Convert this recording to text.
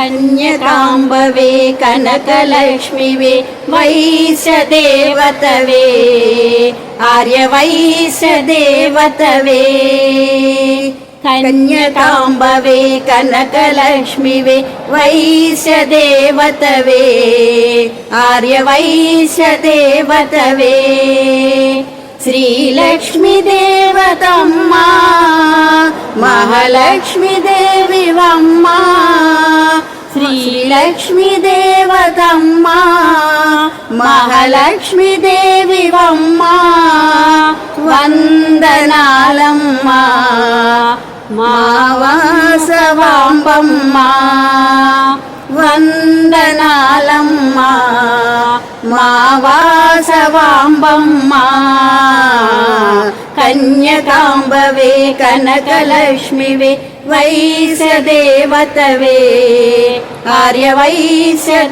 ಕನ್ಯಕಾಂಬವೇ ಕನಕಲಕ್ಷ್ಮಿವೇ ವೈಶ್ಯದೇವತವೇ ಆರ್ಯವೈಶ್ಯದೇವತವೇ ಕನ್ಯಕಾಂಬವೇ ಕನಕಲಕ್ಷ್ಮಿವೇ ವೈಶ್ಯದೇವತವೇ ಆರ್ಯವೈಶ್ಯದೇವತವೇ Srilakshmi ದೇವತಮ್ಮ Mahalakshmi ದೇವಿವಮ್ಮ Srilakshmi ದೇವತಮ್ಮ Mahalakshmi ದೇವಿವಮ್ಮ వందనాలమ్మ మావాసవాంబమ్మ వందనాలమ్మ మావాసవాంబమ్మ కన్యకాంబవే కనకలక్ష్మివే వైశ్యదేవతవే ఆర్యవైశ్యదేవతవే